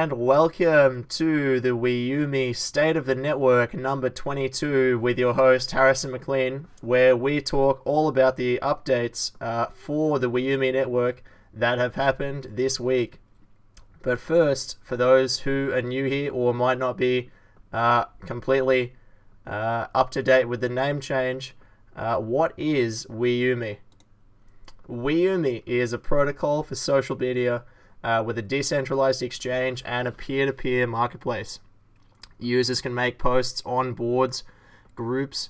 and welcome to the WeYouMe State of the Network number 22 with your host Harrison McLean, where we talk all about the updates for the WeYouMe network that have happened this week. But first, for those who are new here or might not be completely up to date with the name change, what is WeYouMe? WeYouMe is a protocol for social media with a decentralized exchange and a peer-to-peer marketplace. Users can make posts on boards, groups,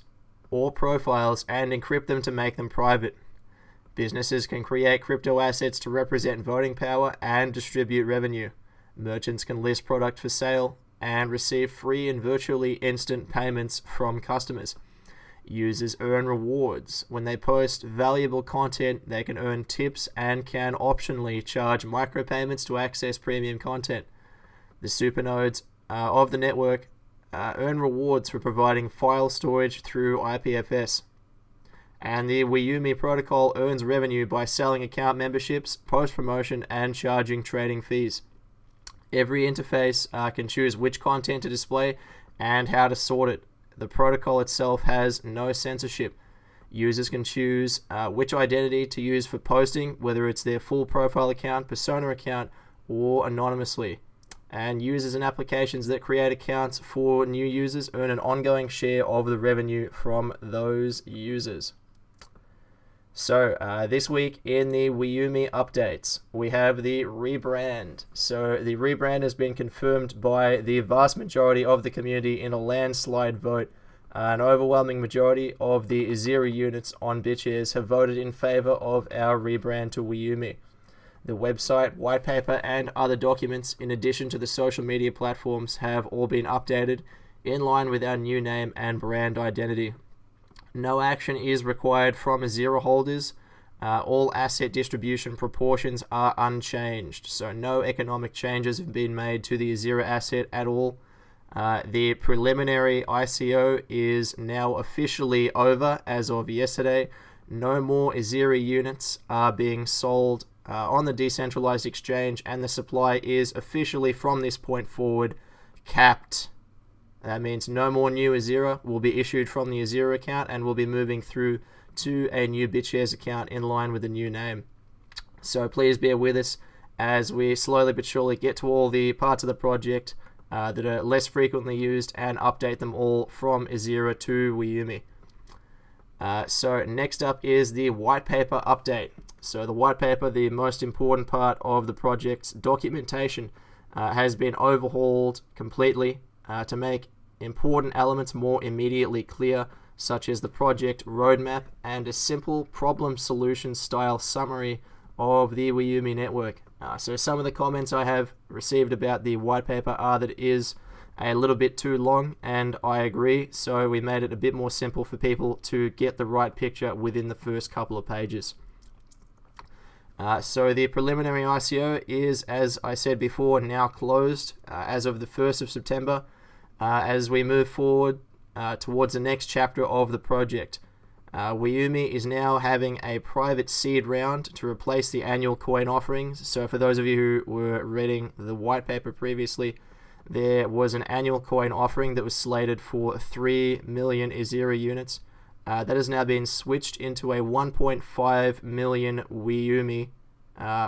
or profiles and encrypt them to make them private. Businesses can create crypto assets to represent voting power and distribute revenue. Merchants can list product for sale and receive free and virtually instant payments from customers. Users earn rewards. When they post valuable content, they can earn tips and can optionally charge micropayments to access premium content. The supernodes of the network earn rewards for providing file storage through IPFS. And the WeYouMe protocol earns revenue by selling account memberships, post-promotion, and charging trading fees. Every interface can choose which content to display and how to sort it. The protocol itself has no censorship. Users can choose which identity to use for posting, whether it's their full profile account, persona account, or anonymously. And users and applications that create accounts for new users earn an ongoing share of the revenue from those users. So this week in the WeYouMe updates, we have the rebrand. So the rebrand has been confirmed by the vast majority of the community in a landslide vote. An overwhelming majority of the Zero units on BitShares have voted in favor of our rebrand to WeYouMe. The website, white paper, and other documents, in addition to the social media platforms, have all been updated in line with our new name and brand identity. No action is required from Zero holders. All asset distribution proportions are unchanged, so no economic changes have been made to the Zero asset at all. The preliminary ICO is now officially over as of yesterday. No more Zero units are being sold on the decentralized exchange, and the supply is officially from this point forward capped. That means no more new Azera will be issued from the Azera account and will be moving through to a new BitShares account in line with the new name. So please bear with us as we slowly but surely get to all the parts of the project that are less frequently used and update them all from Azera to WeYouMe. So next up is the white paper update. So the white paper, the most important part of the project's documentation, has been overhauled completely to make important elements more immediately clear, such as the project roadmap and a simple problem solution style summary of the WeYouMe network. So some of the comments I have received about the white paper are that it is a little bit too long, and I agree, so we made it a bit more simple for people to get the right picture within the first couple of pages. So the preliminary ICO is, as I said before, now closed as of the 1st of September. As we move forward towards the next chapter of the project, WeYouMe is now having a private seed round to replace the annual coin offerings. So for those of you who were reading the white paper previously, there was an annual coin offering that was slated for 3 million Azera units. That has now been switched into a 1.5 million WeYouMe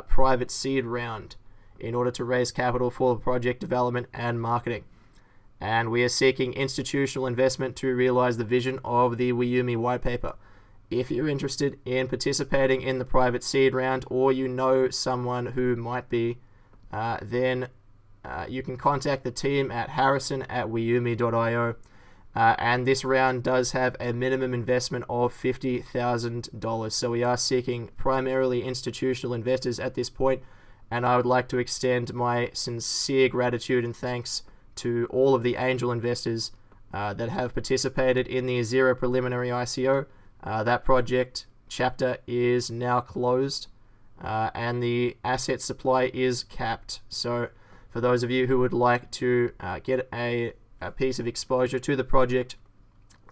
private seed round in order to raise capital for project development and marketing. And we are seeking institutional investment to realize the vision of the WeYouMe white paper. If you're interested in participating in the private seed round, or you know someone who might be, then you can contact the team at harrison@weyoumi.io. And this round does have a minimum investment of $50,000. So we are seeking primarily institutional investors at this point, and I would like to extend my sincere gratitude and thanks to all of the angel investors that have participated in the Azera preliminary ICO. That project chapter is now closed, and the asset supply is capped. So for those of you who would like to get a piece of exposure to the project,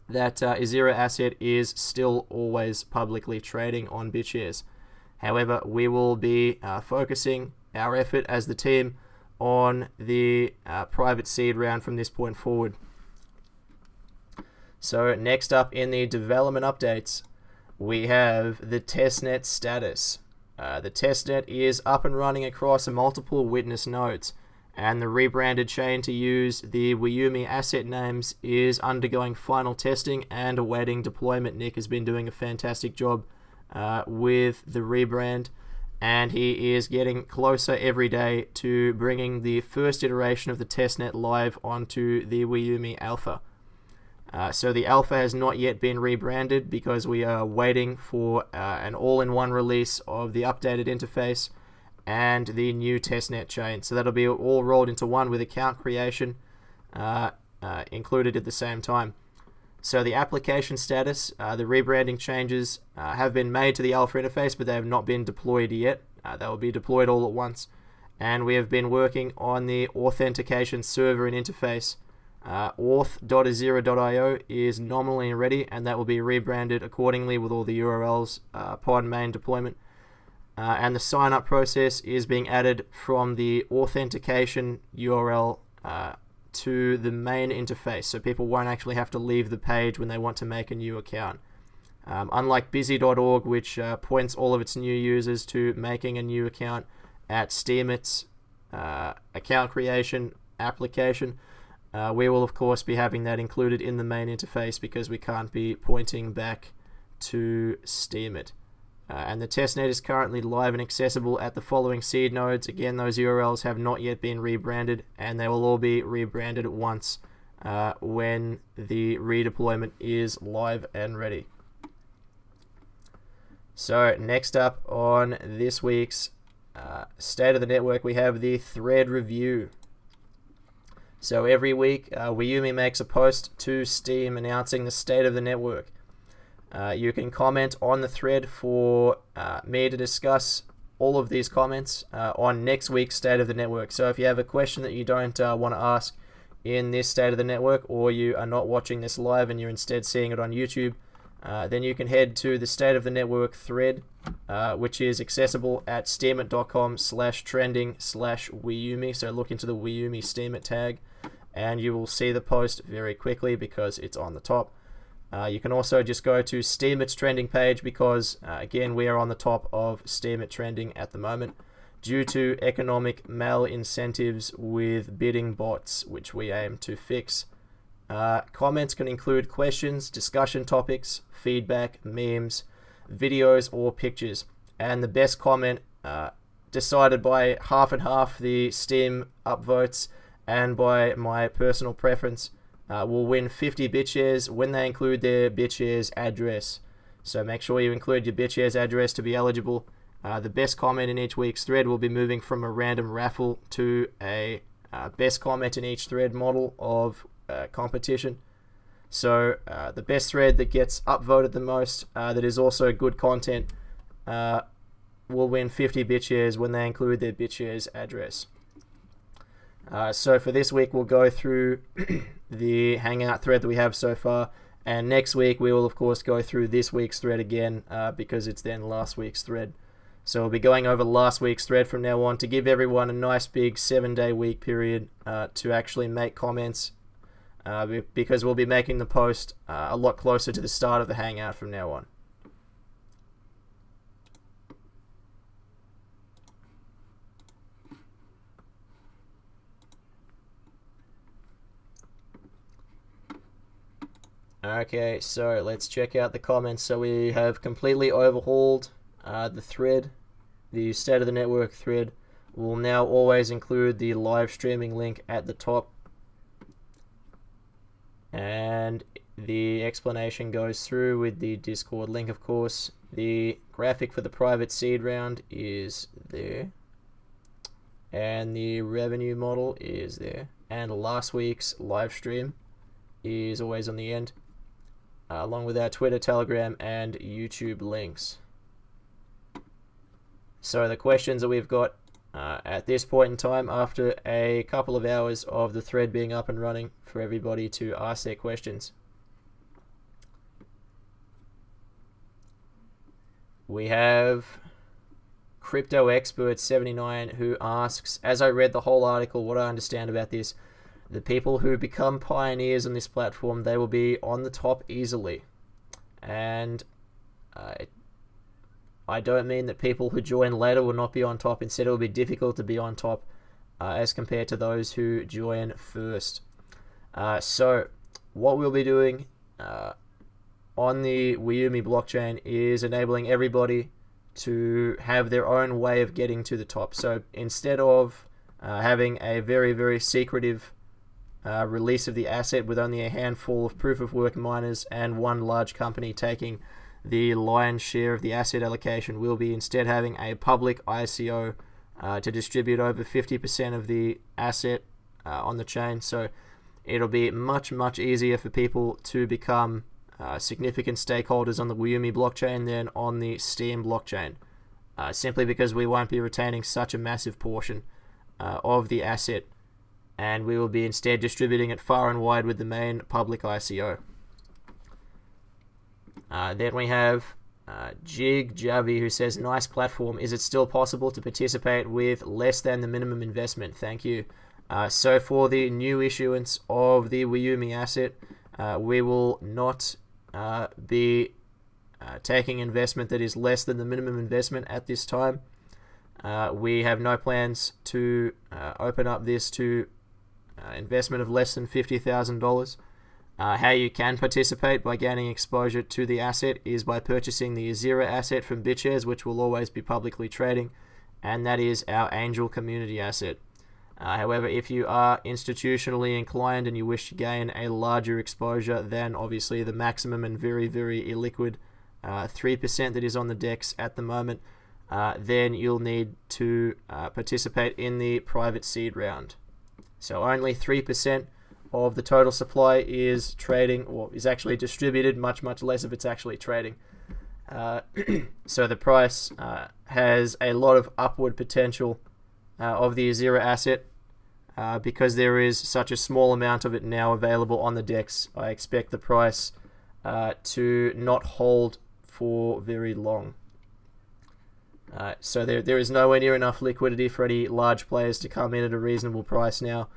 that Azera asset is still always publicly trading on BitShares. However, we will be focusing our effort as the team on the private seed round from this point forward. So next up in the development updates, we have the testnet status. The testnet is up and running across multiple witness nodes, and the rebranded chain to use the WeYouMe asset names is undergoing final testing and awaiting deployment. Nick has been doing a fantastic job with the rebrand, and he is getting closer every day to bringing the first iteration of the testnet live onto the WeYouMe alpha. So the alpha has not yet been rebranded because we are waiting for an all-in-one release of the updated interface and the new testnet chain. So that'll be all rolled into one with account creation included at the same time. So the application status, the rebranding changes have been made to the alpha interface, but they have not been deployed yet. They will be deployed all at once. And we have been working on the authentication server and interface. Auth.azera.io is nominally ready, and that will be rebranded accordingly with all the URLs upon main deployment. And the sign-up process is being added from the authentication URL to the main interface, so people won't actually have to leave the page when they want to make a new account. Unlike busy.org, which points all of its new users to making a new account at Steemit's account creation application, we will of course be having that included in the main interface because we can't be pointing back to Steemit. And the testnet is currently live and accessible at the following seed nodes. Again, those URLs have not yet been rebranded, and they will all be rebranded at once when the redeployment is live and ready. So next up on this week's State of the Network, we have the thread review. So every week, WeYouMe makes a post to Steam announcing the state of the network. You can comment on the thread for me to discuss all of these comments on next week's State of the Network. So if you have a question that you don't want to ask in this State of the Network, or you are not watching this live and you're instead seeing it on YouTube, then you can head to the State of the Network thread, which is accessible at steemit.com/trending/WeYouMe. So look into the WeYouMe Steemit tag, and you will see the post very quickly because it's on the top. You can also just go to Steemit's trending page because, again, we are on the top of Steemit trending at the moment due to economic mal-incentives with bidding bots, which we aim to fix. Comments can include questions, discussion topics, feedback, memes, videos, or pictures. And the best comment, decided by half and half the Steam upvotes and by my personal preference, will win 50 BitShares when they include their BitShares address. So make sure you include your BitShares address to be eligible. The best comment in each week's thread will be moving from a random raffle to a best comment in each thread model of competition. So the best thread that gets upvoted the most, that is also good content, will win 50 BitShares when they include their BitShares address. So for this week, we'll go through the Hangout thread that we have so far, and next week we will of course go through this week's thread again because it's then last week's thread. So we'll be going over last week's thread from now on to give everyone a nice big 7-day week period to actually make comments, because we'll be making the post a lot closer to the start of the Hangout from now on. Okay, so let's check out the comments. So we have completely overhauled the thread. The State of the Network thread will now always include the live streaming link at the top. And the explanation goes through with the Discord link, of course. The graphic for the private seed round is there. And the revenue model is there. And last week's live stream is always on the end, along with our Twitter, Telegram, and YouTube links. So the questions that we've got at this point in time, after a couple of hours of the thread being up and running, for everybody to ask their questions. We have Crypto Expert 79, who asks, as I read the whole article, what I understand about this, the people who become pioneers on this platform, they will be on the top easily. And I don't mean that people who join later will not be on top. Instead, it will be difficult to be on top as compared to those who join first. So what we'll be doing on the WeYouMe blockchain is enabling everybody to have their own way of getting to the top. So instead of having a very, very secretive release of the asset with only a handful of proof of work miners and one large company taking the lion's share of the asset allocation, we'll be instead having a public ICO to distribute over 50% of the asset on the chain. So it'll be much, much easier for people to become significant stakeholders on the WeYouMe blockchain than on the Steam blockchain, simply because we won't be retaining such a massive portion of the asset, and we will be instead distributing it far and wide with the main public ICO. Then we have Jig Javi, who says, nice platform. Is it still possible to participate with less than the minimum investment? Thank you. So for the new issuance of the WeYouMe asset, we will not be taking investment that is less than the minimum investment at this time. We have no plans to open up this to investment of less than $50,000. How you can participate by gaining exposure to the asset is by purchasing the Azira asset from BitShares, which will always be publicly trading, and that is our Angel community asset. However, if you are institutionally inclined and you wish to gain a larger exposure than obviously the maximum and very, very illiquid 3% that is on the DEX at the moment, then you'll need to participate in the private seed round. So only 3% of the total supply is trading, or is actually distributed. Much, much less of it's actually trading. So the price has a lot of upward potential of the Azira asset. Because there is such a small amount of it now available on the DEX, I expect the price to not hold for very long. So there is nowhere near enough liquidity for any large players to come in at a reasonable price now.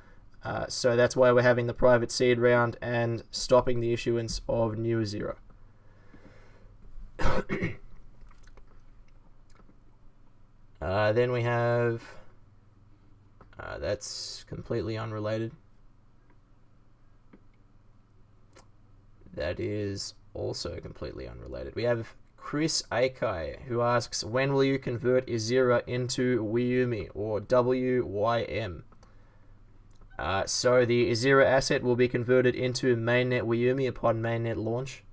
So that's why we're having the private seed round and stopping the issuance of new Azira. Then we have... that's completely unrelated. That is also completely unrelated. We have Chris Akai, who asks, when will you convert Azira into WeYouMe, or WYM? So the Azira asset will be converted into mainnet WeYouMe upon mainnet launch,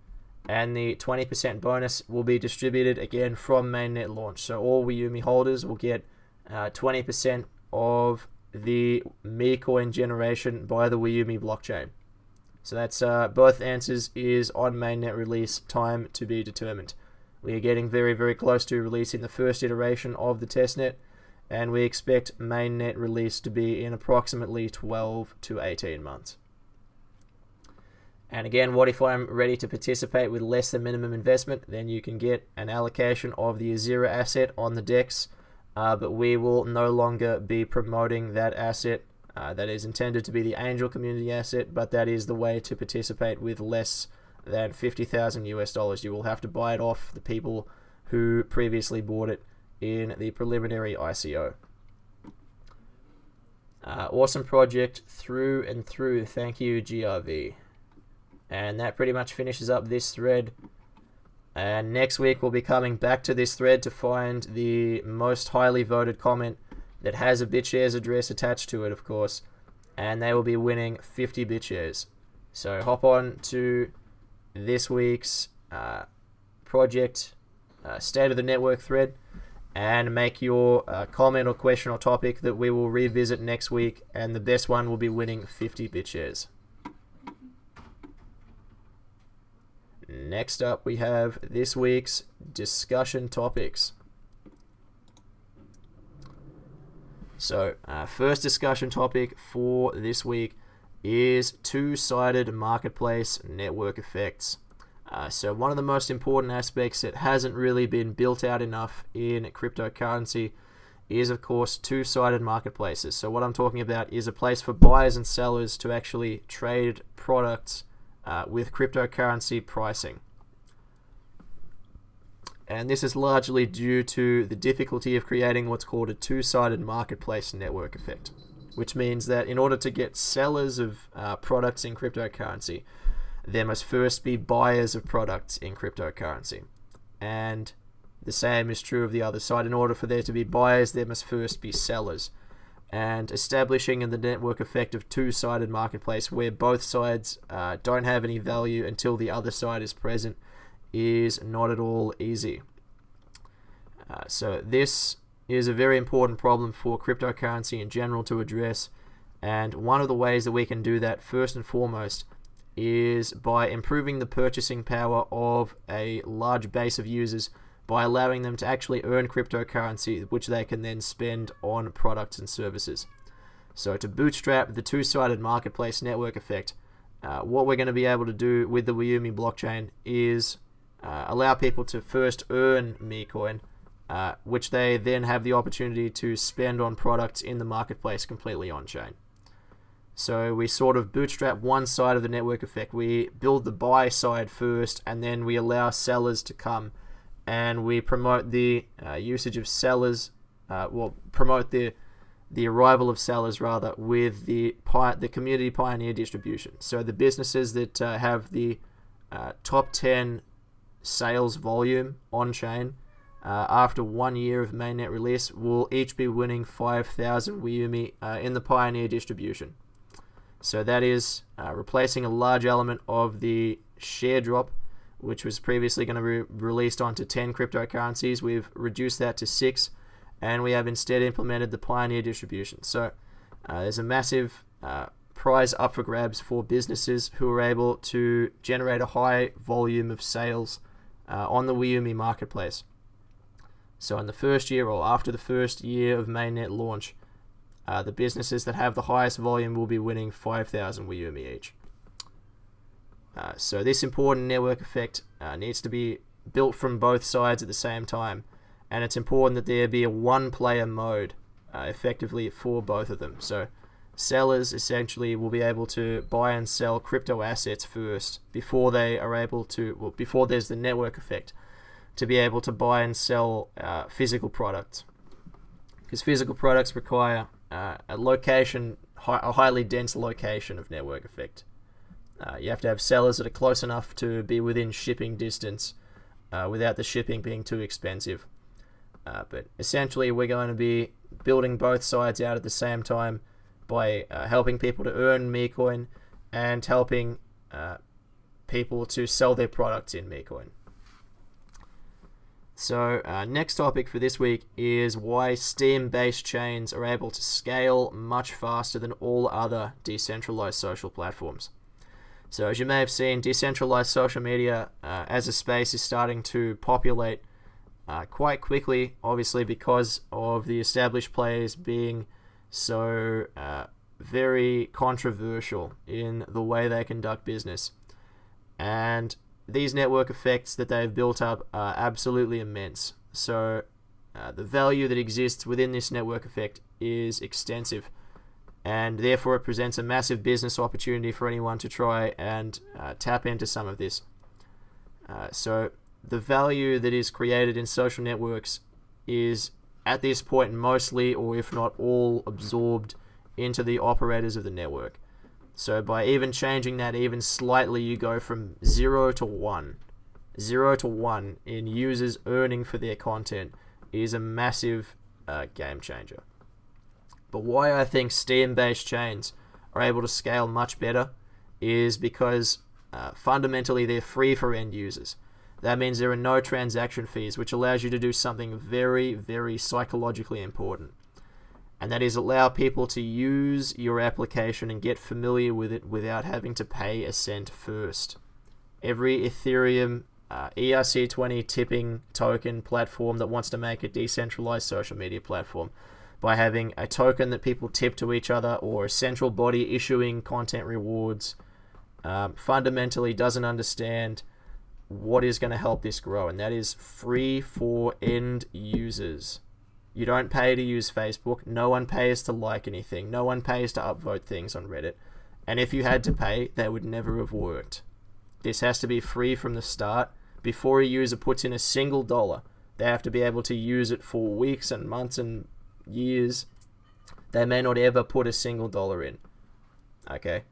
and the 20% bonus will be distributed again from mainnet launch. So all WeYouMe holders will get 20% of the Me coin generation by the WeYouMe blockchain. So that's both answers is on mainnet release, time to be determined. We are getting very, very close to releasing the first iteration of the testnet, and we expect mainnet release to be in approximately 12 to 18 months. And again, what if I'm ready to participate with less than minimum investment? Then you can get an allocation of the Azira asset on the DEX, but we will no longer be promoting that asset. That is intended to be the Angel community asset, but that is the way to participate with less than $50,000 US. You will have to buy it off the people who previously bought it in the preliminary ICO. Awesome project through and through. Thank you, GRV. And that pretty much finishes up this thread. And next week we'll be coming back to this thread to find the most highly voted comment that has a BitShares address attached to it, of course, and they will be winning 50 BitShares. So hop on to this week's project State of the Network thread and make your comment or question or topic that we will revisit next week, and the best one will be winning 50 BitShares. Next up, we have this week's discussion topics. So, first discussion topic for this week is two-sided marketplace network effects. So one of the most important aspects that hasn't really been built out enough in cryptocurrency is, of course, two-sided marketplaces. So what I'm talking about is a place for buyers and sellers to actually trade products with cryptocurrency pricing. And this is largely due to the difficulty of creating what's called a two-sided marketplace network effect, which means that in order to get sellers of products in cryptocurrency, there must first be buyers of products in cryptocurrency. And the same is true of the other side. In order for there to be buyers, there must first be sellers. And establishing the network effect of two-sided marketplace where both sides don't have any value until the other side is present is not at all easy. So this is a very important problem for cryptocurrency in general to address, and one of the ways that we can do that first and foremost is by improving the purchasing power of a large base of users by allowing them to actually earn cryptocurrency, which they can then spend on products and services. So to bootstrap the two-sided marketplace network effect, what we're going to be able to do with the WeYouMe blockchain is allow people to first earn MeCoin, which they then have the opportunity to spend on products in the marketplace completely on-chain. So we sort of bootstrap one side of the network effect. We build the buy side first, and then we allow sellers to come, and we promote the usage of sellers, promote the arrival of sellers rather, with the community pioneer distribution. So the businesses that have the top 10 sales volume on-chain after 1 year of mainnet release will each be winning 5,000 WeYouMe in the pioneer distribution. So that is replacing a large element of the share drop, which was previously going to be released onto 10 cryptocurrencies. We've reduced that to 6, and we have instead implemented the pioneer distribution. So there's a massive prize up for grabs for businesses who are able to generate a high volume of sales on the WeYouMe marketplace. So in the first year, or after the first year of mainnet launch, the businesses that have the highest volume will be winning 5,000 WeYouMe each. So this important network effect needs to be built from both sides at the same time, and it's important that there be a one-player mode effectively for both of them. So sellers essentially will be able to buy and sell crypto assets first before they are able to, well, before there's the network effect, to be able to buy and sell physical products, because physical products require a highly dense location of network effect. You have to have sellers that are close enough to be within shipping distance without the shipping being too expensive. But essentially we're going to be building both sides out at the same time by helping people to earn MeCoin and helping people to sell their products in MeCoin. So next topic for this week is why Steam-based chains are able to scale much faster than all other decentralized social platforms. So as you may have seen, decentralized social media as a space is starting to populate quite quickly, obviously because of the established players being so very controversial in the way they conduct business. And these network effects that they've built up are absolutely immense. So the value that exists within this network effect is extensive, and therefore it presents a massive business opportunity for anyone to try and tap into some of this. So the value that is created in social networks is at this point mostly, or if not all, absorbed into the operators of the network. So by even changing that even slightly, you go from 0 to 1. 0 to 1 in users earning for their content is a massive game changer. But why I think Steam-based chains are able to scale much better is because fundamentally they're free for end users. That means there are no transaction fees, which allows you to do something very, very psychologically important. And that is allow people to use your application and get familiar with it without having to pay a cent first. Every Ethereum ERC20 tipping token platform that wants to make a decentralized social media platform by having a token that people tip to each other or a central body issuing content rewards fundamentally doesn't understand what is going to help this grow, and that is free for end users. You don't pay to use Facebook. No one pays to like anything. No one pays to upvote things on Reddit. And if you had to pay, they would never have worked. This has to be free from the start. Before a user puts in a single dollar, they have to be able to use it for weeks and months and years. They may not ever put a single dollar in. Okay?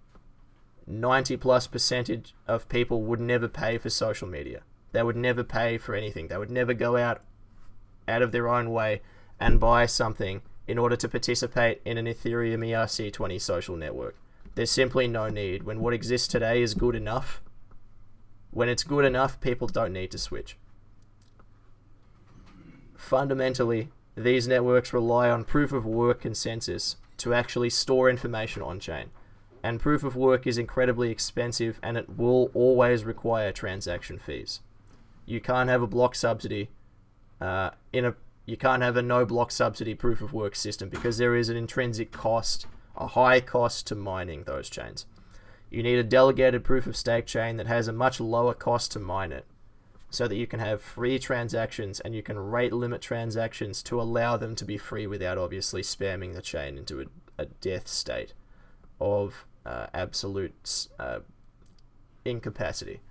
90+% of people would never pay for social media. They would never pay for anything. They would never go out of their own way and buy something in order to participate in an Ethereum ERC20 social network. There's simply no need. When what exists today is good enough, when it's good enough, people don't need to switch. Fundamentally, these networks rely on proof of work consensus to actually store information on-chain. And proof of work is incredibly expensive, and it will always require transaction fees. You can't have a block subsidy you can't have a no block subsidy proof of work system because there is an intrinsic cost, a high cost to mining those chains. You need a delegated proof of stake chain that has a much lower cost to mine it, so that you can have free transactions and you can rate limit transactions to allow them to be free without obviously spamming the chain into a death state of absolute incapacity.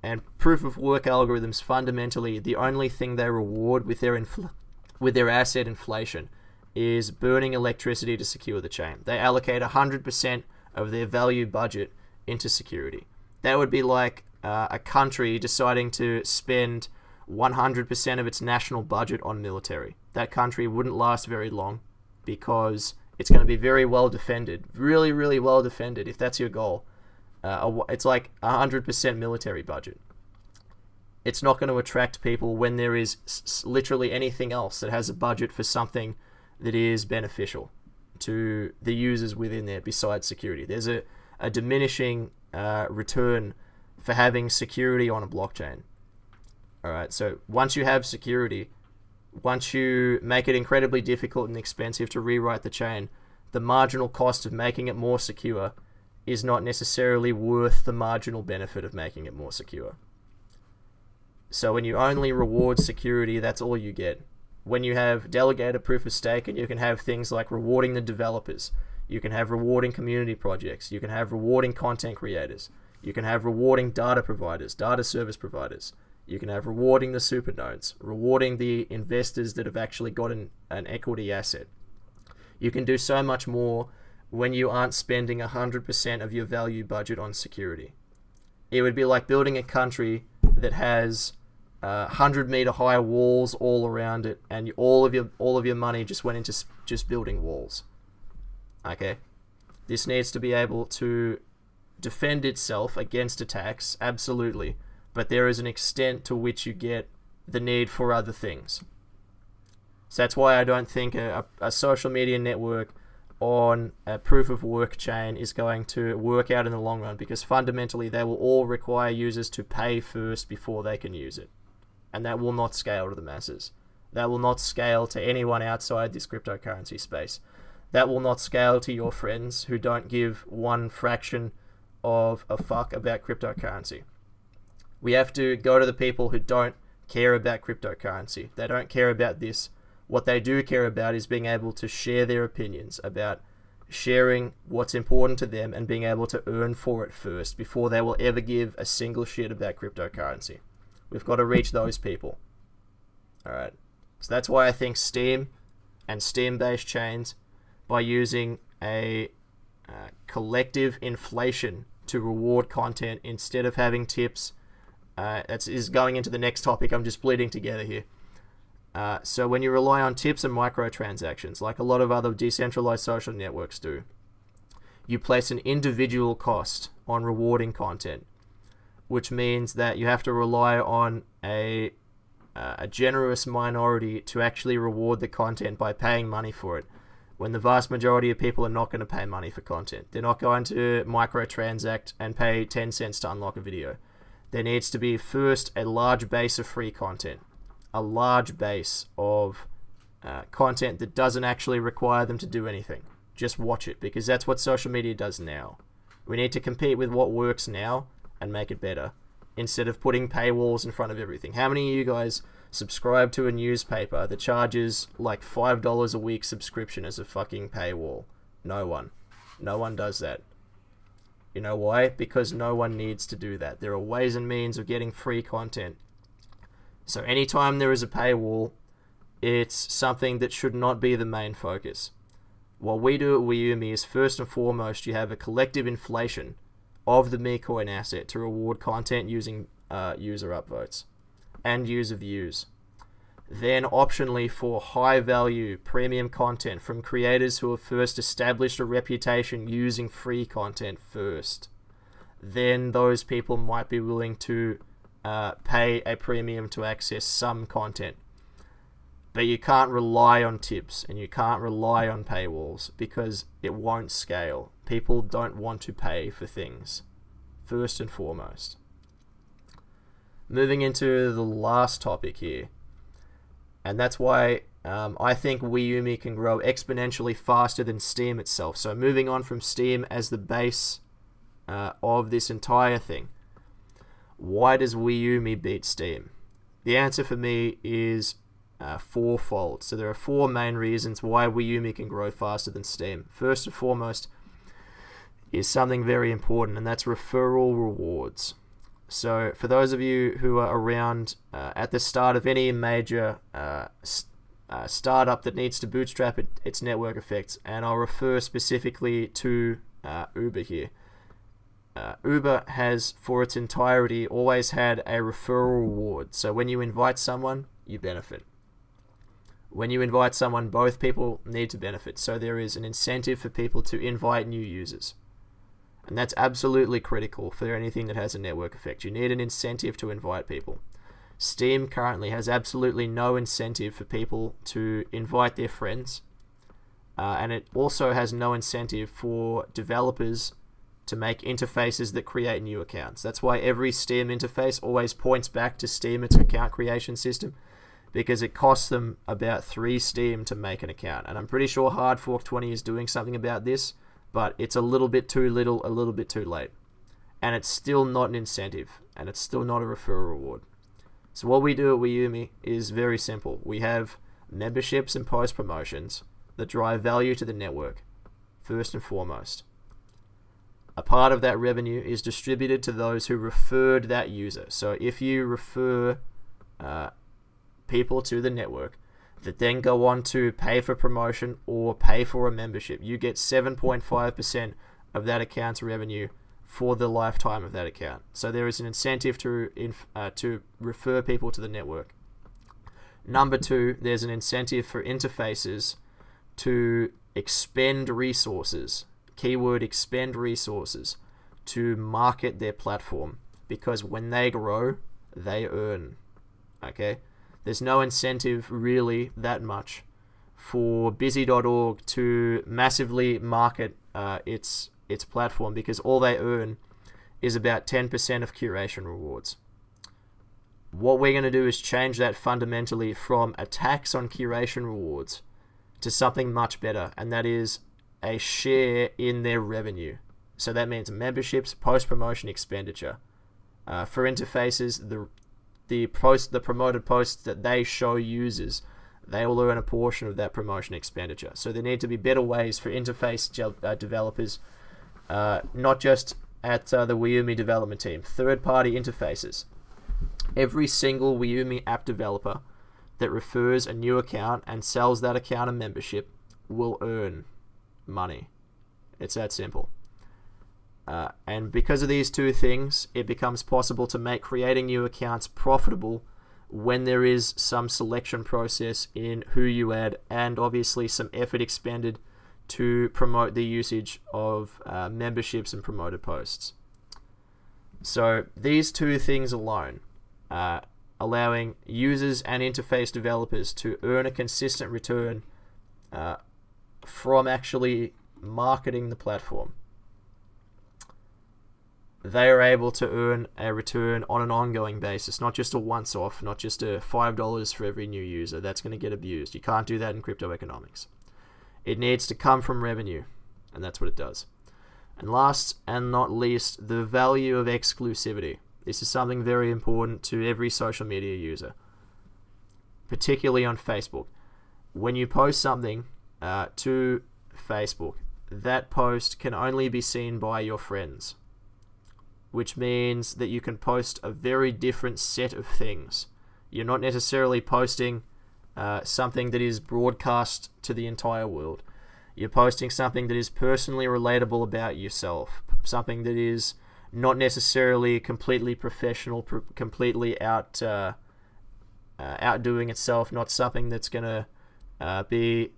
And proof of work algorithms, fundamentally, the only thing they reward with their asset inflation is burning electricity to secure the chain. They allocate 100% of their value budget into security. That would be like a country deciding to spend 100% of its national budget on military. That country wouldn't last very long because it's going to be very well defended, really, really well defended if that's your goal. It's like 100% military budget. It's not going to attract people when there is literally anything else that has a budget for something that is beneficial to the users within there besides security. There's a diminishing return for having security on a blockchain. Alright, so once you have security, once you make it incredibly difficult and expensive to rewrite the chain, the marginal cost of making it more secure is not necessarily worth the marginal benefit of making it more secure. So when you only reward security, that's all you get. When you have delegated proof of stake, and you can have things like rewarding the developers, you can have rewarding community projects, you can have rewarding content creators, you can have rewarding data providers, data service providers, you can have rewarding the super nodes, rewarding the investors that have actually got an equity asset. You can do so much more when you aren't spending 100% of your value budget on security. It would be like building a country that has 100-meter high walls all around it, and all of your money just went into just building walls. Okay, this needs to be able to defend itself against attacks, absolutely, but there is an extent to which you get the need for other things. So that's why I don't think a social media network on a proof of work chain is going to work out in the long run, because fundamentally they will all require users to pay first before they can use it, and that will not scale to the masses. That will not scale to anyone outside this cryptocurrency space. That will not scale to your friends who don't give one fraction of a fuck about cryptocurrency. We have to go to the people who don't care about cryptocurrency. They don't care about this. What they do care about is being able to share their opinions, about sharing what's important to them and being able to earn for it first before they will ever give a single shit about cryptocurrency. We've got to reach those people. Alright, so that's why I think Steam and Steam-based chains, by using a collective inflation to reward content instead of having tips, that is going into the next topic. I'm just bleeding together here. So when you rely on tips and microtransactions, like a lot of other decentralized social networks do, you place an individual cost on rewarding content, which means that you have to rely on a generous minority to actually reward the content by paying money for it, when the vast majority of people are not going to pay money for content. They're not going to microtransact and pay 10 cents to unlock a video. There needs to be first a large base of free content, a large base of content that doesn't actually require them to do anything. Just watch it, because that's what social media does now. We need to compete with what works now and make it better, instead of putting paywalls in front of everything. How many of you guys subscribe to a newspaper that charges like $5 a week subscription as a fucking paywall? No one. No one does that. You know why? Because no one needs to do that. There are ways and means of getting free content. So anytime there is a paywall, it's something that should not be the main focus. What we do at WeYouMe is, first and foremost, you have a collective inflation of the MeCoin asset to reward content using user upvotes and user views. Then optionally, for high value premium content from creators who have first established a reputation using free content first. Then those people might be willing to pay a premium to access some content. But you can't rely on tips and you can't rely on paywalls because it won't scale. People don't want to pay for things, first and foremost. Moving into the last topic here. And that's why I think WeYouMe can grow exponentially faster than Steam itself. So moving on from Steam as the base of this entire thing. Why does WeYouMe beat Steam? The answer for me is fourfold. So there are four main reasons why WeYouMe can grow faster than Steam. First and foremost is something very important, and that's referral rewards. So for those of you who are around at the start of any major startup that needs to bootstrap its network effects, and I'll refer specifically to Uber here. Uber has, for its entirety, always had a referral reward. So when you invite someone, you benefit. When you invite someone, both people need to benefit. So there is an incentive for people to invite new users. And that's absolutely critical for anything that has a network effect. You need an incentive to invite people. Steam currently has absolutely no incentive for people to invite their friends. And it also has no incentive for developers to make interfaces that create new accounts. That's why every Steam interface always points back to Steam, its account creation system, because it costs them about 3 Steam to make an account. And I'm pretty sure Hard Fork 20 is doing something about this, but it's a little bit too little, a little bit too late. And it's still not an incentive, and it's still not a referral reward. So what we do at WeYouMe is very simple. We have memberships and post promotions that drive value to the network, first and foremost. A part of that revenue is distributed to those who referred that user. So if you refer people to the network that then go on to pay for promotion or pay for a membership, you get 7.5% of that account's revenue for the lifetime of that account. So there is an incentive to refer people to the network. Number 2, there's an incentive for interfaces to expend resources, keyword expend resources, to market their platform, because when they grow, they earn. Okay? There's no incentive really that much for busy.org to massively market its platform, because all they earn is about 10% of curation rewards. What we're going to do is change that fundamentally from a tax on curation rewards to something much better, and that is a share in their revenue. So that means memberships, post-promotion expenditure. For interfaces, the promoted posts that they show users, they will earn a portion of that promotion expenditure. So there need to be better ways for interface developers, not just at the WeYouMe development team, third-party interfaces. Every single WeYouMe app developer that refers a new account and sells that account a membership will earn money. It's that simple. And because of these two things, it becomes possible to make creating new accounts profitable when there is some selection process in who you add, and obviously some effort expended to promote the usage of memberships and promoted posts. So these two things alone, allowing users and interface developers to earn a consistent return from actually marketing the platform. They are able to earn a return on an ongoing basis, not just a once-off, not just a $5 for every new user. That's going to get abused. You can't do that in crypto economics. It needs to come from revenue, and that's what it does. And last and not least, the value of exclusivity. This is something very important to every social media user, particularly on Facebook. When you post something to Facebook, that post can only be seen by your friends, which means that you can post a very different set of things. You're not necessarily posting something that is broadcast to the entire world. You're posting something that is personally relatable about yourself, something that is not necessarily completely professional, completely outdoing itself, not something that's going to be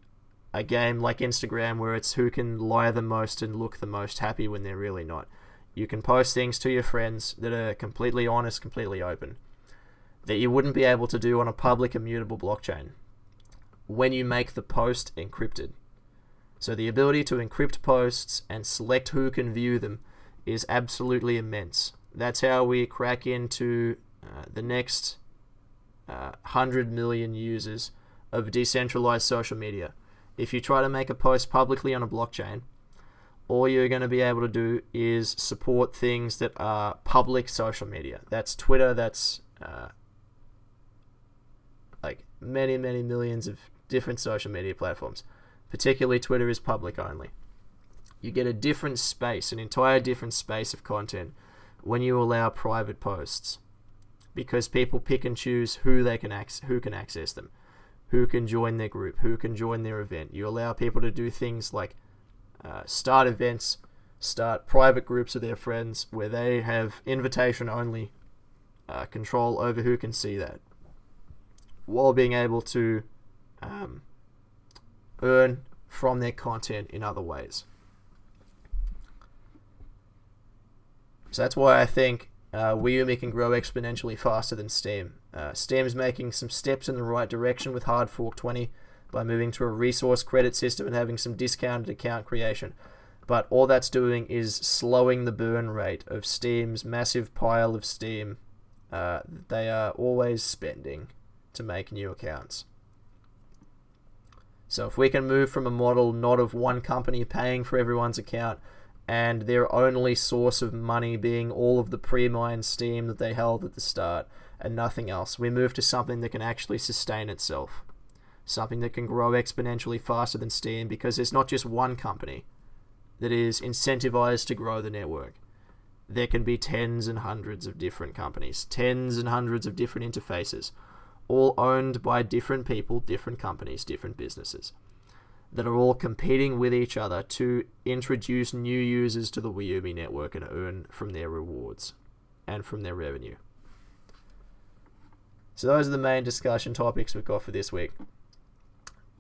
a game like Instagram where it's who can lie the most and look the most happy when they're really not. You can post things to your friends that are completely honest, completely open, that you wouldn't be able to do on a public immutable blockchain when you make the post encrypted. So the ability to encrypt posts and select who can view them is absolutely immense. That's how we crack into the next 100 million users of decentralized social media. If you try to make a post publicly on a blockchain, all you're going to be able to do is support things that are public social media. That's Twitter, that's like many millions of different social media platforms. Particularly Twitter is public only. You get a different space, an entire different space of content when you allow private posts, because people pick and choose who can access them, who can join their group, who can join their event. You allow people to do things like start events, start private groups of their friends where they have invitation only control over who can see that, while being able to earn from their content in other ways. So that's why I think WeYouMe can grow exponentially faster than Steem. Steem's making some steps in the right direction with Hard Fork 20 by moving to a resource credit system and having some discounted account creation. But all that's doing is slowing the burn rate of Steem's massive pile of Steem they are always spending to make new accounts. So if we can move from a model not of one company paying for everyone's account and their only source of money being all of the pre-mined Steem that they held at the start and nothing else, we move to something that can actually sustain itself. Something that can grow exponentially faster than Steem, because there's not just one company that is incentivized to grow the network. There can be tens and hundreds of different companies, tens and hundreds of different interfaces, all owned by different people, different companies, different businesses, that are all competing with each other to introduce new users to the WeYouMe network and earn from their rewards and from their revenue. So those are the main discussion topics we've got for this week.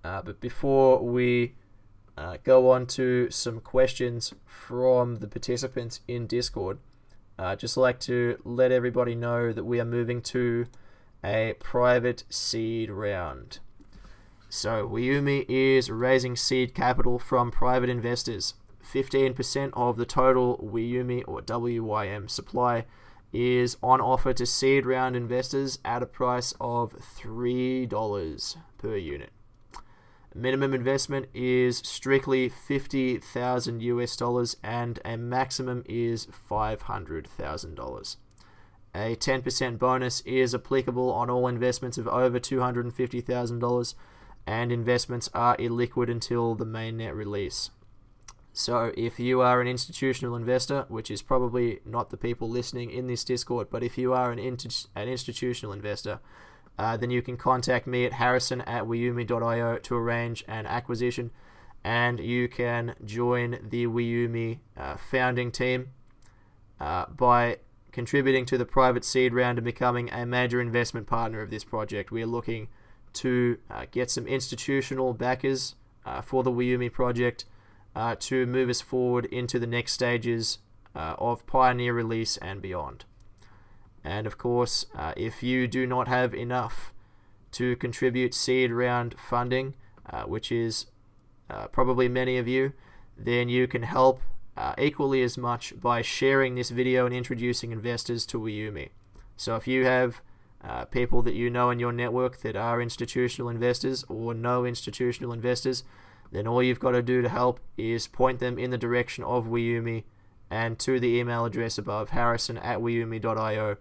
But before we go on to some questions from the participants in Discord, I'd just like to let everybody know that we are moving to a private seed round. So WeYouMe is raising seed capital from private investors. 15% of the total WeYouMe or WYM supply is on offer to seed round investors at a price of $3 per unit. Minimum investment is strictly $50,000 US and a maximum is $500,000. A 10% bonus is applicable on all investments of over $250,000, and investments are illiquid until the mainnet release. So if you are an institutional investor, which is probably not the people listening in this Discord, but if you are an institutional investor, then you can contact me at harrison@weyoume.io to arrange an acquisition, and you can join the WeYouMe founding team by contributing to the private seed round and becoming a major investment partner of this project. We are looking to get some institutional backers for the WeYouMe project to move us forward into the next stages of Pioneer release and beyond. And of course, if you do not have enough to contribute seed round funding, which is probably many of you, then you can help equally as much by sharing this video and introducing investors to WeYouMe. So if you have people that you know in your network that are institutional investors or no institutional investors, then all you've got to do to help is point them in the direction of WeYouMe and to the email address above, harrison@weyoume.io.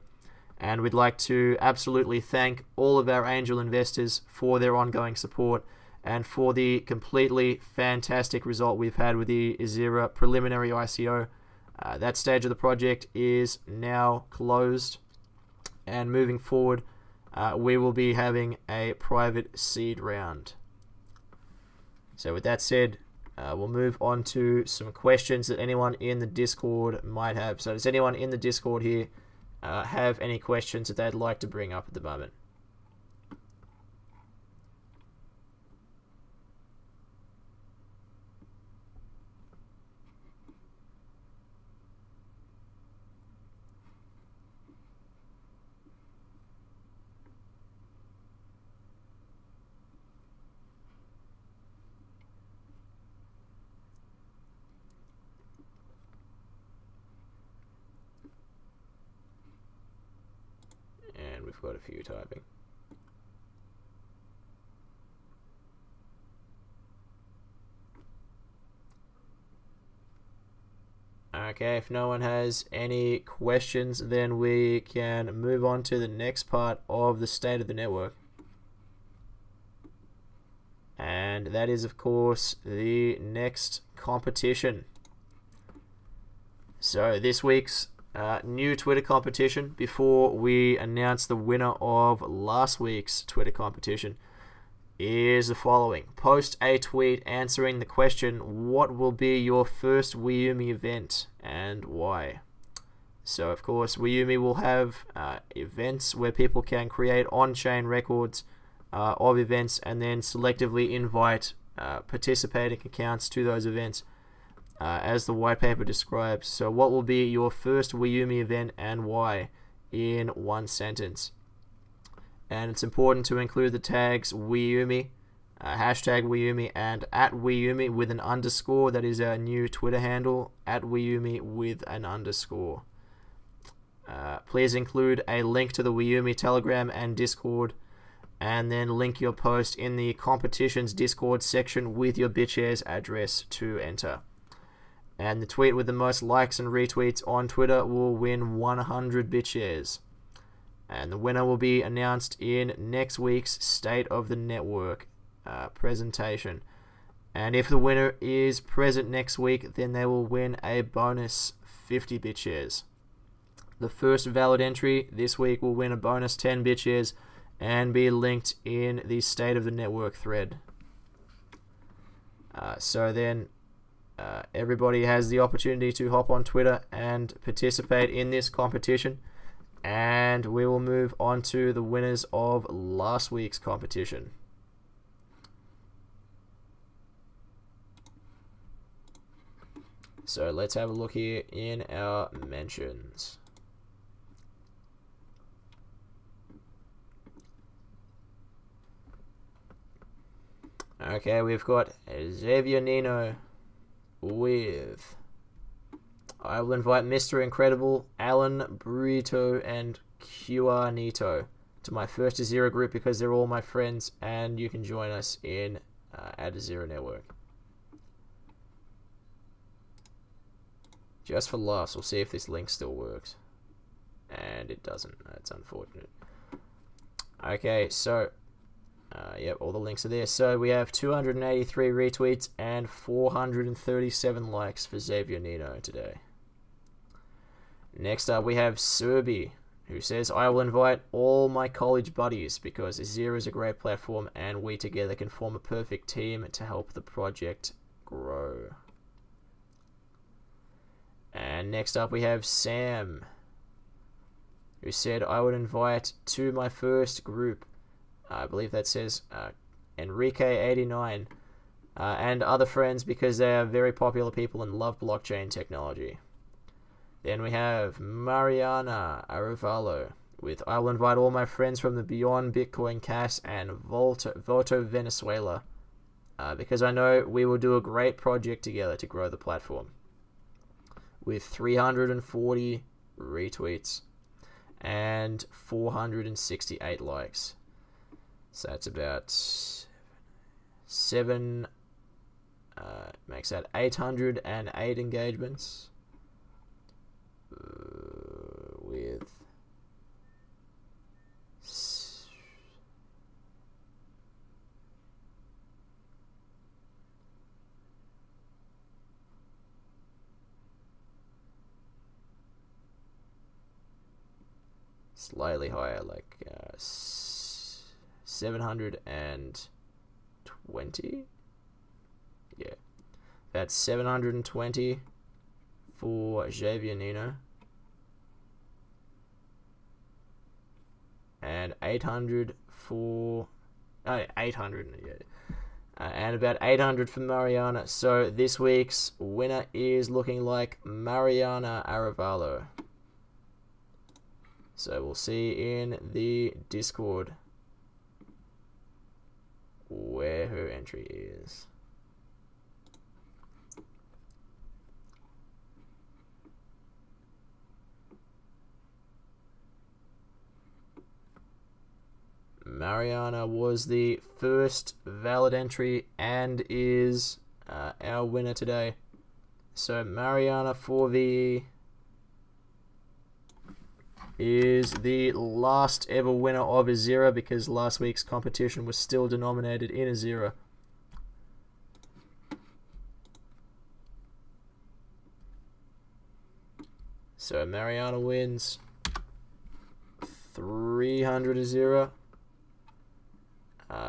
And we'd like to absolutely thank all of our angel investors for their ongoing support and for the completely fantastic result we've had with the Azira preliminary ICO. That stage of the project is now closed, and moving forward, we will be having a private seed round. So with that said, we'll move on to some questions that anyone in the Discord might have. So does anyone in the Discord here have any questions that they'd like to bring up at the moment? And we've got a few typing. Okay, if no one has any questions, then we can move on to the next part of the state of the network. And that is, of course, the next competition. So this week's new Twitter competition, before we announce the winner of last week's Twitter competition, is the following. Post a tweet answering the question, what will be your first WeYouMe event and why? So of course WeYouMe will have events where people can create on-chain records of events and then selectively invite participating accounts to those events, as the white paper describes. So what will be your first WeYouMe event and why in one sentence? And it's important to include the tags WeYouMe, hashtag WeYouMe, and @WeYouMe with an underscore. That is our new Twitter handle, @WeYouMe with an underscore. Please include a link to the WeYouMe Telegram and Discord, and then link your post in the competitions Discord section with your BitShares address to enter. And the tweet with the most likes and retweets on Twitter will win 100 BitShares. And the winner will be announced in next week's State of the Network presentation. And if the winner is present next week, then they will win a bonus 50 BitShares. The first valid entry this week will win a bonus 10 BitShares and be linked in the State of the Network thread. So then everybody has the opportunity to hop on Twitter and participate in this competition. And we will move on to the winners of last week's competition. So let's have a look here in our mentions. Okay, we've got Xavier Nino with I will invite Mr. Incredible, Alan Burrito, and QR Nito to my first Azira group because they're all my friends, and you can join us in at Azira Network. Just for laughs, we'll see if this link still works. And it doesn't. That's unfortunate. Okay, so yep, all the links are there. So we have 283 retweets and 437 likes for Xavier Nino today. Next up, we have Serby, who says, I will invite all my college buddies because Azira is a great platform and we together can form a perfect team to help the project grow. And next up, we have Sam, who said, I would invite to my first group, I believe that says Enrique89, and other friends because they are very popular people and love blockchain technology. Then we have Mariana Arevalo with I will invite all my friends from the Beyond Bitcoin Cash and Voto Venezuela because I know we will do a great project together to grow the platform. With 340 retweets and 468 likes. So that's about 7 makes that 808 engagements with slightly higher, like 720. Yeah, that's 720 for Javier Nino, and 800 for 800, yeah, and about 800 for Mariana. So this week's winner is looking like Mariana Arevalo. So we'll see in the Discord where her entry is. Mariana was the first valid entry and is our winner today. So Mariana for the is the last ever winner of a zero, because last week's competition was still denominated in a zero. So Mariana wins 300 a zero,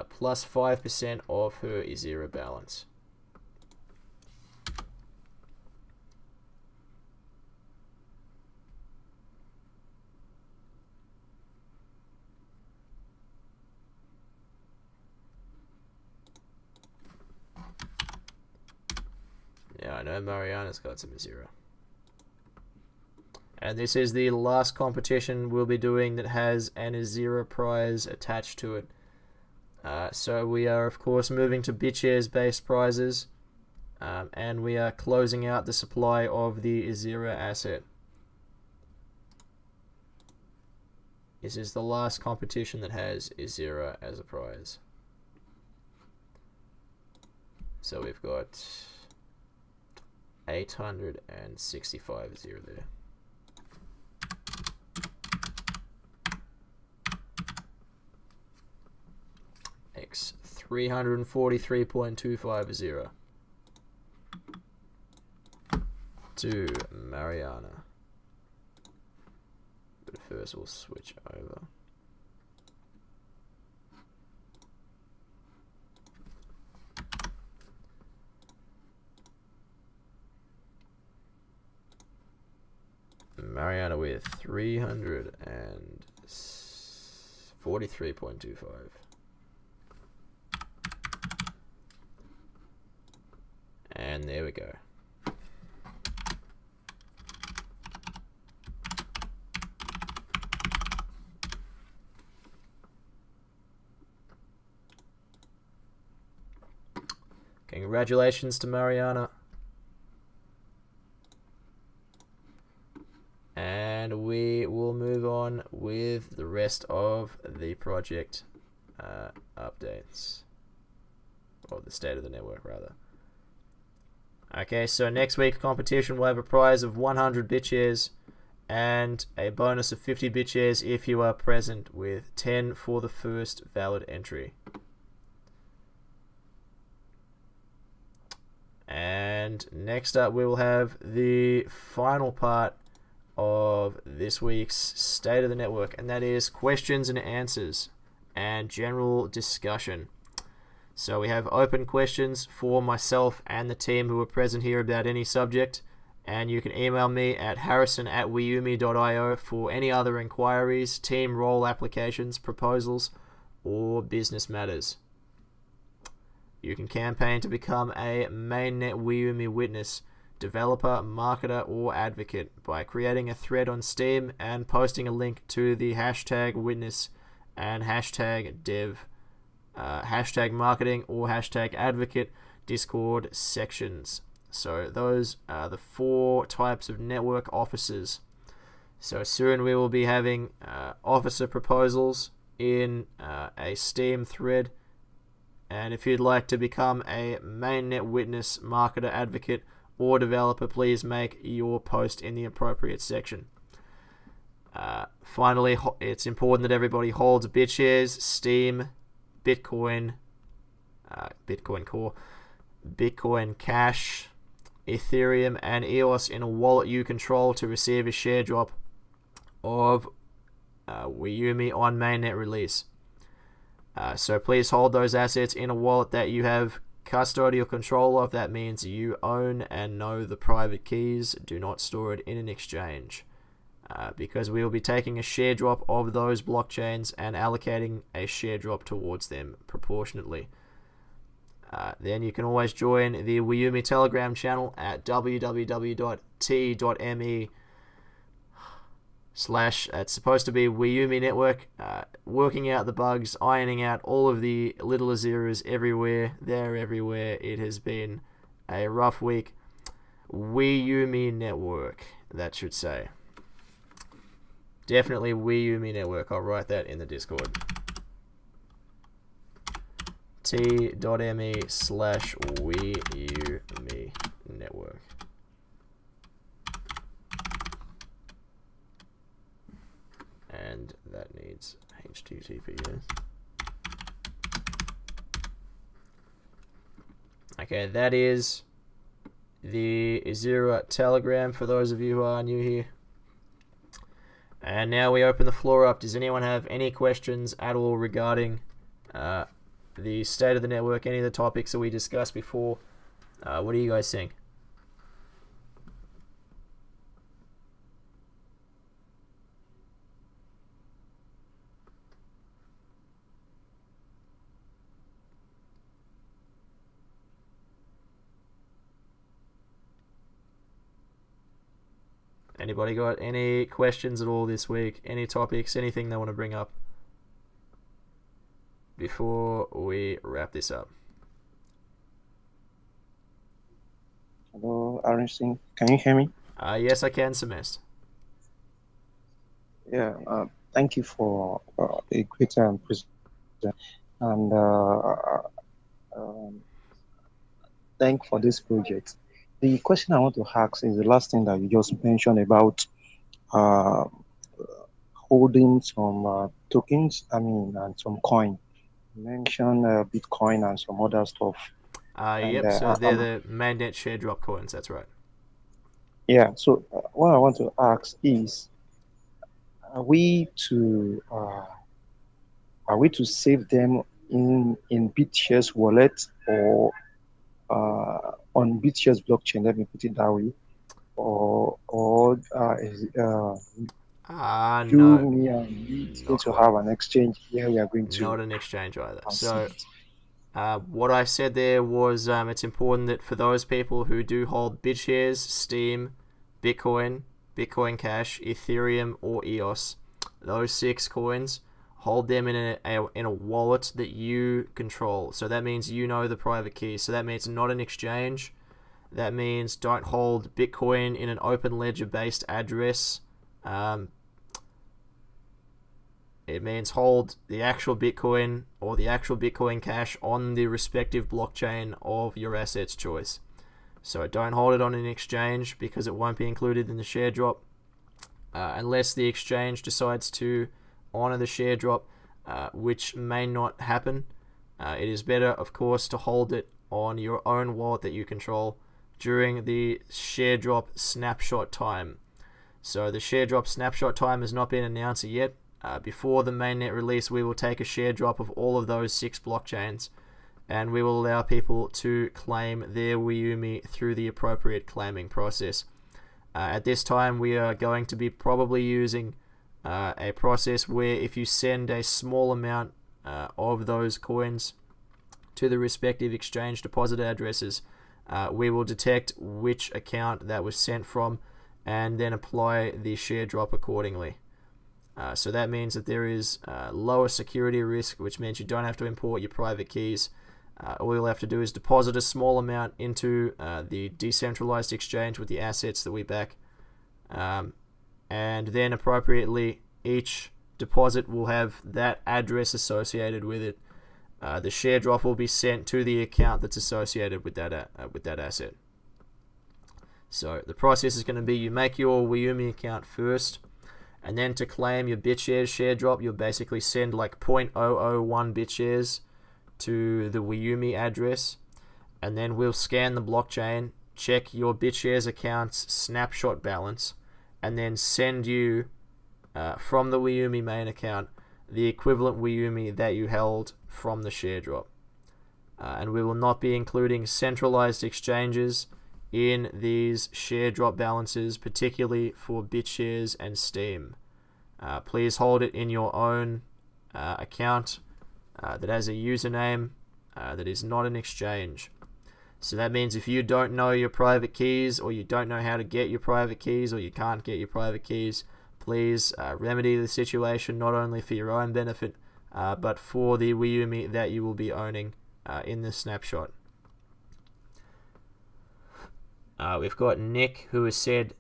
plus 5% of her zero balance. Yeah, I know Mariana's got some zero. And this is the last competition we'll be doing that has an zero prize attached to it. So we are, of course, moving to BitShares based prizes, and we are closing out the supply of the zero asset. This is the last competition that has zero as a prize. So we've got 865 zero there. X 343.250 to Mariana. But first we'll switch over. Mariana with 343.25. And there we go. Congratulations to Mariana. And we will move on with the rest of the project updates, or the state of the network rather. Okay, so next week's competition will have a prize of 100 BitShares and a bonus of 50 BitShares if you are present, with 10 for the first valid entry. And next up we will have the final part of this week's State of the Network, and that is questions and answers and general discussion. So we have open questions for myself and the team who are present here about any subject, and you can email me at harrison@weyoume.io for any other inquiries, team role applications, proposals, or business matters. You can campaign to become a mainnet WeYouMe witness, developer, marketer, or advocate by creating a thread on Steam and posting a link to the hashtag witness and hashtag dev, hashtag marketing, or hashtag advocate Discord sections. So those are the 4 types of network officers. So soon we will be having officer proposals in a Steam thread, And if you'd like to become a mainnet witness, marketer, advocate, or developer, please make your post in the appropriate section. Finally, it's important that everybody holds BitShares, Steam, Bitcoin, Bitcoin Core, Bitcoin Cash, Ethereum, and EOS in a wallet you control to receive a share drop of WeYouMe on mainnet release. So please hold those assets in a wallet that you have custodial control of. That means you own and know the private keys. Do not store it in an exchange, because we will be taking a share drop of those blockchains and allocating a share drop towards them proportionately. Then you can always join the WeYouMe Telegram channel at www.t.me/ it's supposed to be WeYouMe Network, working out the bugs, ironing out all of the little zeros everywhere. They're everywhere. It has been a rough week. WeYouMe Network, that should say. Definitely WeYouMe Network. I'll write that in the Discord. t.me/WeYouMe Network. And that needs HTTPS. Okay, that is the Azura Telegram for those of you who are new here. And now we open the floor up. Does anyone have any questions at all regarding the state of the network, any of the topics that we discussed before? What do you guys think? Anybody got any questions at all this week? Any topics, anything they want to bring up before we wrap this up? Hello, Aaron Singh. Can you hear me? Yes, I can, Semest. Yeah, thank you for a great presentation. And thank for this project. The question I want to ask is the last thing that you just mentioned about holding some tokens, and some coin. You mentioned Bitcoin and some other stuff. Yep, so they're the mainnet share drop coins, that's right. Yeah, so what I want to ask is, are we to save them in BitShares wallet or on BitShares blockchain? Let me put it that way. Or no, me and you going to have an exchange here? We are going to not an exchange either. So what I said there was it's important that for those people who do hold BitShares, Steam, Bitcoin, Bitcoin Cash, Ethereum, or EOS, those 6 coins, hold them in a wallet that you control. So that means you know the private key. So that means not an exchange. That means don't hold Bitcoin in an open ledger based address. It means hold the actual Bitcoin or the actual Bitcoin Cash on the respective blockchain of your asset's choice. So don't hold it on an exchange because it won't be included in the share drop unless the exchange decides to honor the share drop, which may not happen. It is better, of course, to hold it on your own wallet that you control during the share drop snapshot time. So the share drop snapshot time has not been announced yet. Before the mainnet release, we will take a share drop of all of those 6 blockchains, and we will allow people to claim their WeYouMe through the appropriate claiming process. At this time, we are going to be probably using a process where if you send a small amount of those coins to the respective exchange deposit addresses, we will detect which account that was sent from and then apply the share drop accordingly. So that means that there is lower security risk, which means you don't have to import your private keys. All you'll have to do is deposit a small amount into the decentralized exchange with the assets that we back. And then appropriately, each deposit will have that address associated with it. the share drop will be sent to the account that's associated with that asset. So the process is going to be, you make your WeYouMe account first, and then to claim your BitShares share drop, you'll basically send like 0.001 BitShares to the WeYouMe address, and then we'll scan the blockchain, check your BitShares account's snapshot balance, and then send you from the WeYouMe main account the equivalent WeYouMe that you held from the share drop. And we will not be including centralized exchanges in these share drop balances, particularly for BitShares and Steam. Please hold it in your own account that has a username that is not an exchange. So that means if you don't know your private keys, or you don't know how to get your private keys, or you can't get your private keys, please remedy the situation, not only for your own benefit, but for the WeYouMe that you will be owning in this snapshot. We've got Nick, who has said,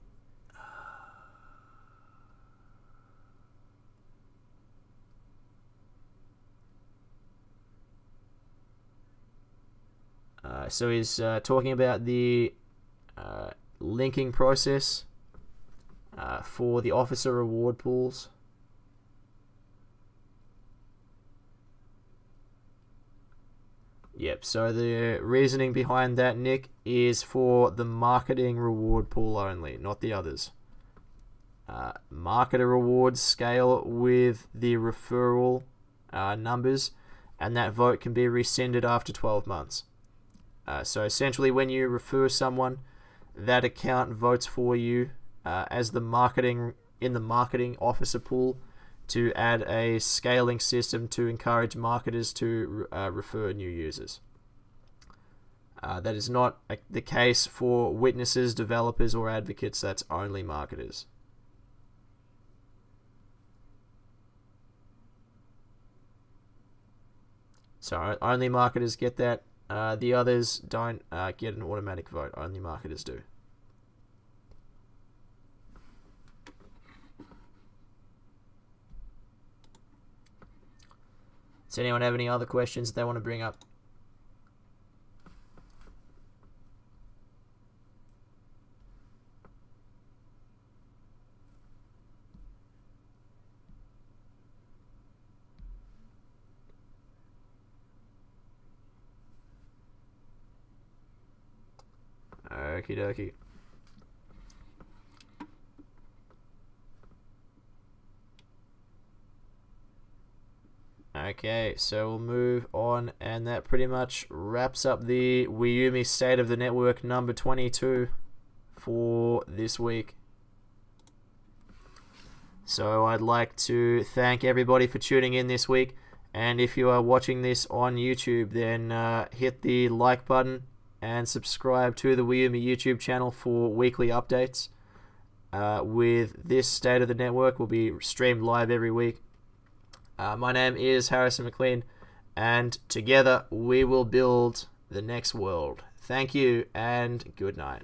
so he's talking about the linking process for the officer reward pools. Yep, so the reasoning behind that, Nick, is for the marketing reward pool only, not the others. Marketer rewards scale with the referral numbers, and that vote can be rescinded after 12 months. So essentially, when you refer someone, that account votes for you as the marketing officer pool to add a scaling system to encourage marketers to refer new users. That is not the case for witnesses, developers, or advocates. That's only marketers. So only marketers get that. The others don't get an automatic vote. Only marketers do. Does anyone have any other questions that they want to bring up? Okie dokie. Okay, so we'll move on, and that pretty much wraps up the WeYouMe State of the Network number 22 for this week. So I'd like to thank everybody for tuning in this week, and if you are watching this on YouTube, then hit the like button and subscribe to the WeYouMe YouTube channel for weekly updates. With this State of the Network, will be streamed live every week. My name is Harrison McLean, and together we will build the next world. Thank you, and good night.